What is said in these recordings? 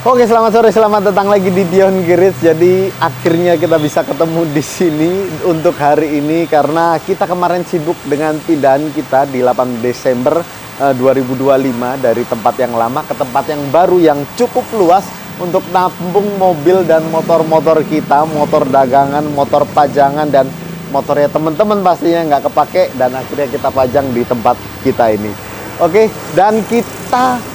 Oke, selamat sore, selamat datang lagi di Dion Garage. Jadi akhirnya kita bisa ketemu di sini untuk hari ini karena kita kemarin sibuk dengan pindahan kita di 8 Desember 2025 dari tempat yang lama ke tempat yang baru yang cukup luas untuk nampung mobil dan motor-motor kita, motor dagangan, motor pajangan dan motornya teman-teman pastinya nggak kepake dan akhirnya kita pajang di tempat kita ini. Oke, dan kita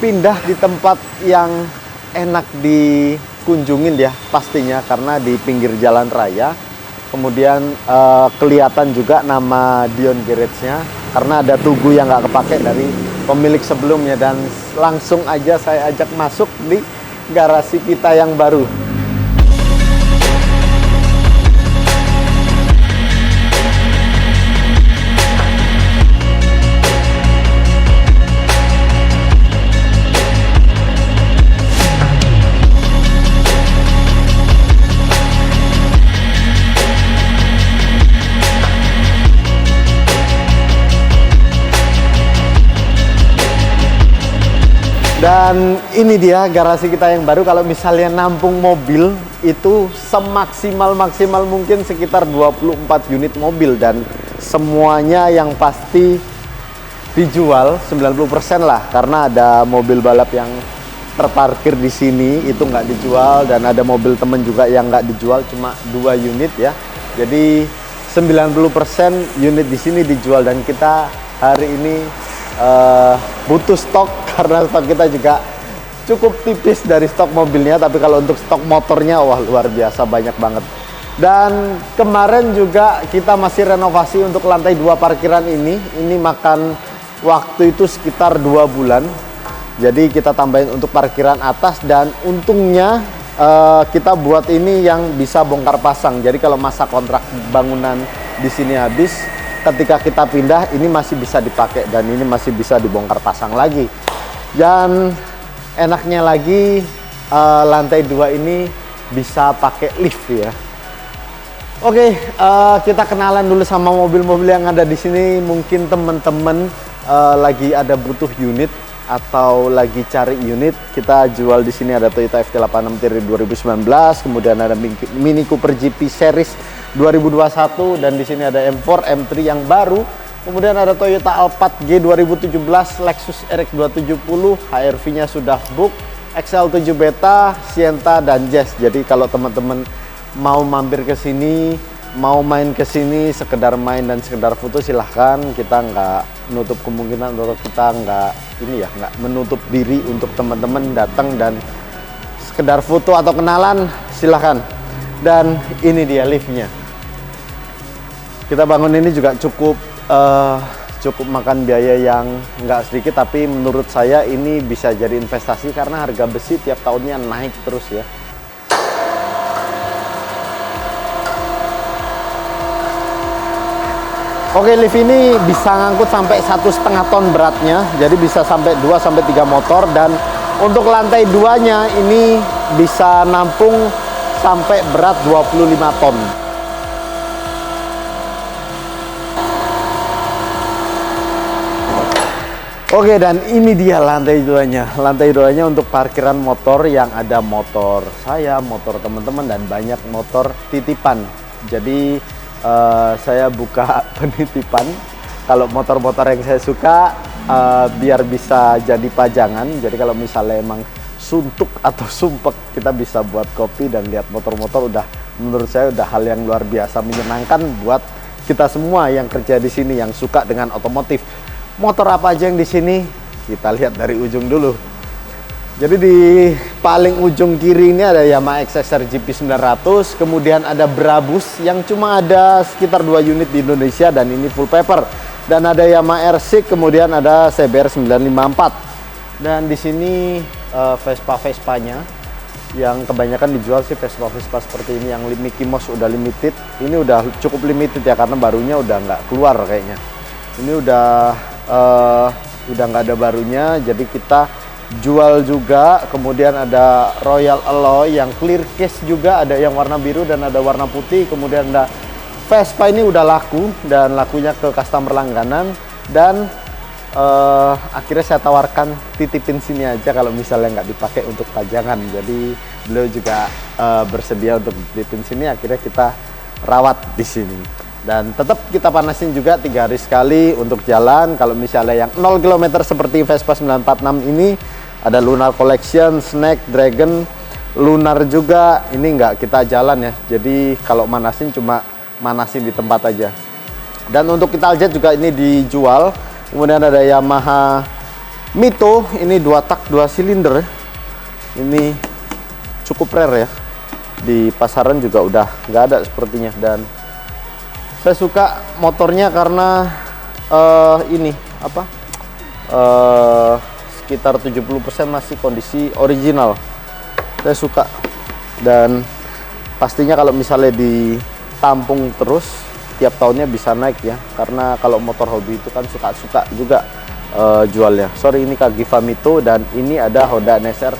pindah di tempat yang enak dikunjungin ya pastinya karena di pinggir jalan raya. Kemudian kelihatan juga nama Dion Garage-nya karena ada tugu yang nggak kepake dari pemilik sebelumnya. Dan langsung aja saya ajak masuk di garasi kita yang baru. Dan ini dia garasi kita yang baru. Kalau misalnya nampung mobil itu semaksimal mungkin sekitar 24 unit mobil dan semuanya yang pasti dijual 90% lah karena ada mobil balap yang terparkir di sini itu nggak dijual dan ada mobil temen juga yang nggak dijual cuma 2 unit ya. Jadi 90% unit di sini dijual dan kita hari ini butuh stok karena stok kita juga cukup tipis dari stok mobilnya, tapi kalau untuk stok motornya wah luar biasa banyak banget. Dan kemarin juga kita masih renovasi untuk lantai 2 parkiran ini makan waktu itu sekitar 2 bulan. Jadi kita tambahin untuk parkiran atas dan untungnya kita buat ini yang bisa bongkar pasang. Jadi kalau masa kontrak bangunan di sini habis, ketika kita pindah ini masih bisa dipakai dan ini masih bisa dibongkar pasang lagi. Dan enaknya lagi lantai 2 ini bisa pakai lift ya. Oke, kita kenalan dulu sama mobil-mobil yang ada di sini. Mungkin teman-teman lagi ada butuh unit atau lagi cari unit, kita jual di sini. Ada Toyota FT86 Tier 2019, kemudian ada Mini Cooper GP Series 2021 dan di sini ada M4, M3 yang baru. Kemudian ada Toyota Alphard G 2017, Lexus RX 270, HRV-nya sudah book, XL7 Beta, Sienta dan Jazz. Jadi kalau teman-teman mau mampir ke sini, mau main ke sini, sekedar main dan sekedar foto silahkan. Kita nggak menutup kemungkinan atau kita nggak menutup diri untuk teman-teman datang dan sekedar foto atau kenalan silahkan. Dan ini dia liftnya. Kita bangun ini juga cukup makan biaya yang nggak sedikit, tapi menurut saya ini bisa jadi investasi karena harga besi tiap tahunnya naik terus ya. Oke, lift ini bisa ngangkut sampai 1,5 ton beratnya, jadi bisa sampai 2-3 motor. Dan untuk lantai 2-nya ini bisa nampung sampai berat 25 ton. Oke, dan ini dia lantai 2-nya. Lantai 2-nya untuk parkiran motor yang ada motor saya, motor teman-teman dan banyak motor titipan. Jadi saya buka penitipan kalau motor-motor yang saya suka biar bisa jadi pajangan. Jadi kalau misalnya emang suntuk atau sumpek, kita bisa buat kopi dan lihat motor-motor. Udah menurut saya udah hal yang luar biasa menyenangkan buat kita semua yang kerja di sini yang suka dengan otomotif. Motor apa aja yang di sini? Kita lihat dari ujung dulu. Jadi di paling ujung kiri ini ada Yamaha XSR GP 900, kemudian ada Brabus yang cuma ada sekitar 2 unit di Indonesia dan ini full paper. Dan ada Yamaha R6, kemudian ada CBR 954. Dan di sini Vespa-Vespanya yang kebanyakan dijual sih Vespa-Vespa seperti ini yang Mickey Mouse udah limited. Ini udah cukup limited ya karena barunya udah nggak keluar kayaknya. Ini udah nggak ada barunya, jadi kita jual juga. Kemudian ada Royal Alloy yang clear case juga, ada yang warna biru dan ada warna putih. Kemudian ada Vespa, ini udah laku dan lakunya ke customer langganan. Dan akhirnya saya tawarkan titipin sini aja kalau misalnya nggak dipakai untuk pajangan. Jadi beliau juga bersedia untuk titipin sini, akhirnya kita rawat di sini. Dan tetap kita panasin juga 3 hari sekali untuk jalan. Kalau misalnya yang 0 km seperti Vespa 946 ini, ada Lunar Collection, Snack, Dragon, Lunar juga, ini nggak kita jalan ya. Jadi kalau manasin cuma manasin di tempat aja. Dan untuk Italjet juga ini dijual. Kemudian ada Yamaha Mito, ini 2 tak 2 silinder. Ini cukup rare ya. Di pasaran juga udah nggak ada sepertinya. Dan saya suka motornya karena ini apa? Sekitar 70% masih kondisi original. Saya suka, dan pastinya kalau misalnya ditampung terus tiap tahunnya bisa naik ya, karena kalau motor hobi itu kan suka-suka juga jualnya. Sorry, ini Kagiva Mito dan ini ada Honda NSR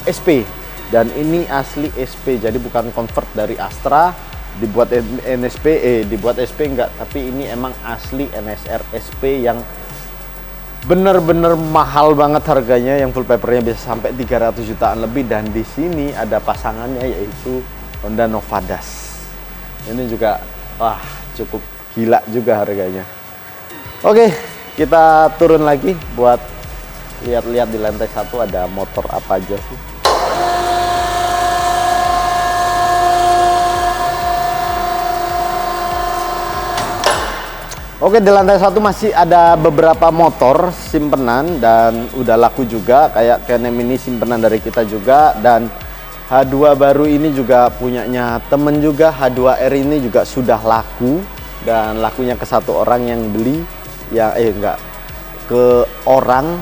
SP, dan ini asli SP, jadi bukan convert dari Astra dibuat dibuat SP enggak, tapi ini emang asli NSR SP yang bener-bener mahal banget harganya, yang full papernya bisa sampai 300 jutaan lebih. Dan di sini ada pasangannya yaitu Honda Novadas. Ini juga wah cukup gila juga harganya. Oke, kita turun lagi buat lihat-lihat di lantai 1 ada motor apa aja sih. Oke, di lantai 1 masih ada beberapa motor simpenan dan udah laku juga, kayak Canem ini simpenan dari kita juga. Dan H2 baru ini juga punyanya temen juga. H2R ini juga sudah laku, dan lakunya ke 1 orang yang beli, ya enggak, ke orang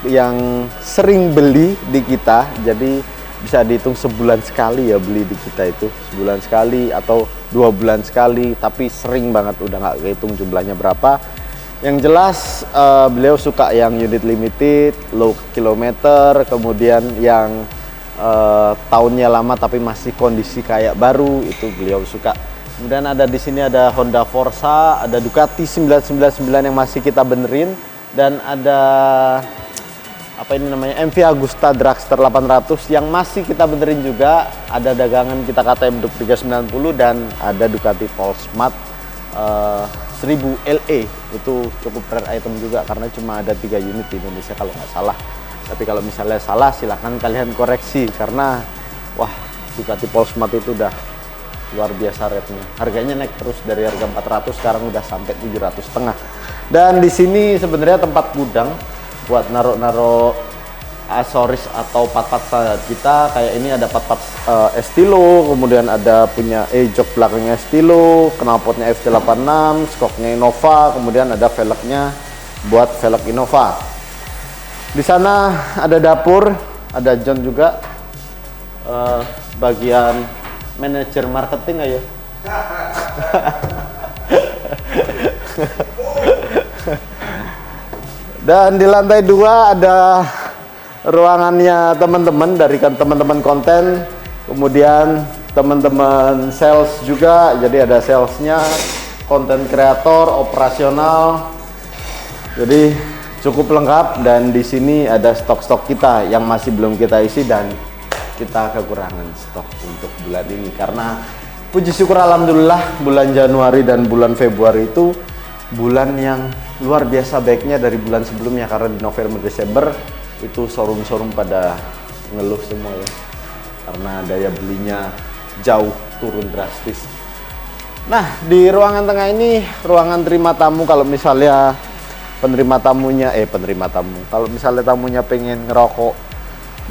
yang sering beli di kita. Jadi bisa dihitung sebulan sekali ya beli di kita itu, sebulan sekali atau 2 bulan sekali, tapi sering banget, udah nggak kehitung jumlahnya berapa. Yang jelas beliau suka yang unit limited, low kilometer, kemudian yang tahunnya lama tapi masih kondisi kayak baru, itu beliau suka. Kemudian ada di sini ada Honda Forza, ada Ducati 999 yang masih kita benerin, dan ada apa ini namanya, MV Agusta Dragster 800 yang masih kita benerin juga. Ada dagangan kita KTM Duk 390 dan ada Ducati Pulsmart 1000 LE. Itu cukup rare item juga karena cuma ada 3 unit di Indonesia kalau nggak salah. Tapi kalau misalnya salah silahkan kalian koreksi, karena wah, Ducati Pulsmart itu udah luar biasa rate-nya. Harganya naik terus dari harga 400 sekarang udah sampai 700,5. Dan di sini sebenarnya tempat gudang buat naruh-naruh aksesoris atau part-part standar kita. Kayak ini ada part-part Estilo, kemudian ada punya jok belakangnya Estilo, knalpotnya FT86, skoknya Innova, kemudian ada velgnya buat velg Innova. Di sana ada dapur, ada John juga, bagian manajer marketing aja. Dan di lantai 2 ada ruangannya teman-teman dari teman-teman konten, kemudian teman-teman sales juga. Jadi ada salesnya, konten kreator, operasional. Jadi cukup lengkap, dan di sini ada stok-stok kita yang masih belum kita isi, dan kita kekurangan stok untuk bulan ini karena puji syukur alhamdulillah bulan Januari dan bulan Februari itu bulan yang luar biasa baiknya dari bulan sebelumnya, karena di November Desember itu showroom-showroom pada ngeluh semua ya, karena daya belinya jauh turun drastis. Nah, di ruangan tengah ini ruangan terima tamu. Kalau misalnya kalau misalnya tamunya pengen ngerokok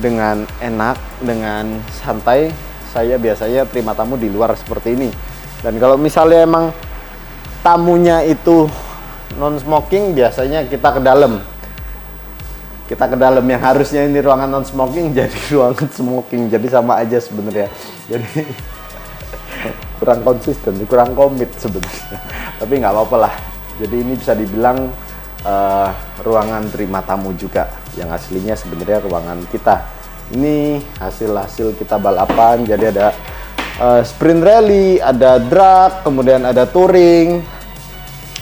dengan enak, dengan santai, saya biasanya terima tamu di luar seperti ini. Dan kalau misalnya emang tamunya itu non smoking, biasanya kita ke dalam. Yang harusnya ini ruangan non smoking jadi ruangan smoking. Jadi sama aja sebenarnya. Jadi kurang konsisten, kurang komit sebenarnya. Tapi nggak apa-apa lah. Jadi ini bisa dibilang ruangan terima tamu juga. Yang aslinya sebenarnya ruangan kita. Ini hasil kita balapan. Jadi ada sprint rally, ada drag, kemudian ada touring.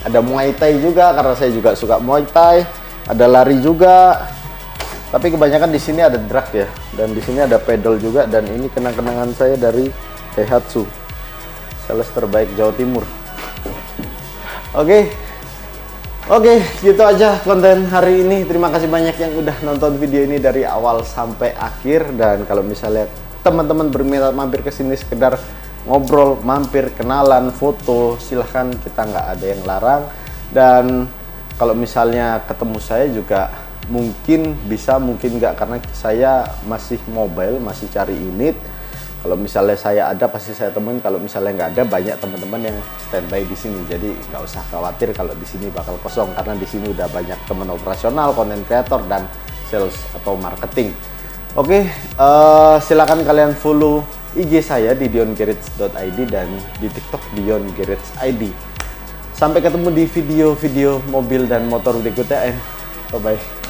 Ada Muay Thai juga karena saya juga suka Muay Thai. Ada lari juga. Tapi kebanyakan di sini ada drag ya, dan di sini ada pedal juga, dan ini kenang-kenangan saya dari Daihatsu, sales terbaik Jawa Timur. Oke, gitu aja konten hari ini. Terima kasih banyak yang udah nonton video ini dari awal sampai akhir. Dan kalau misalnya teman-teman berminat mampir ke sini sekedar ngobrol, mampir, kenalan, foto, silahkan, kita nggak ada yang larang. Dan kalau misalnya ketemu saya juga mungkin bisa, mungkin nggak, karena saya masih mobile, masih cari unit. Kalau misalnya saya ada, pasti saya temuin. Kalau misalnya nggak ada, banyak teman-teman yang standby di sini. Jadi nggak usah khawatir kalau di sini bakal kosong, karena di sini udah banyak teman operasional, content creator, dan sales atau marketing. Oke, silakan kalian follow IG saya di diongarage.id dan di TikTok diongarage.id. Sampai ketemu di video-video mobil dan motor berikutnya. Bye bye.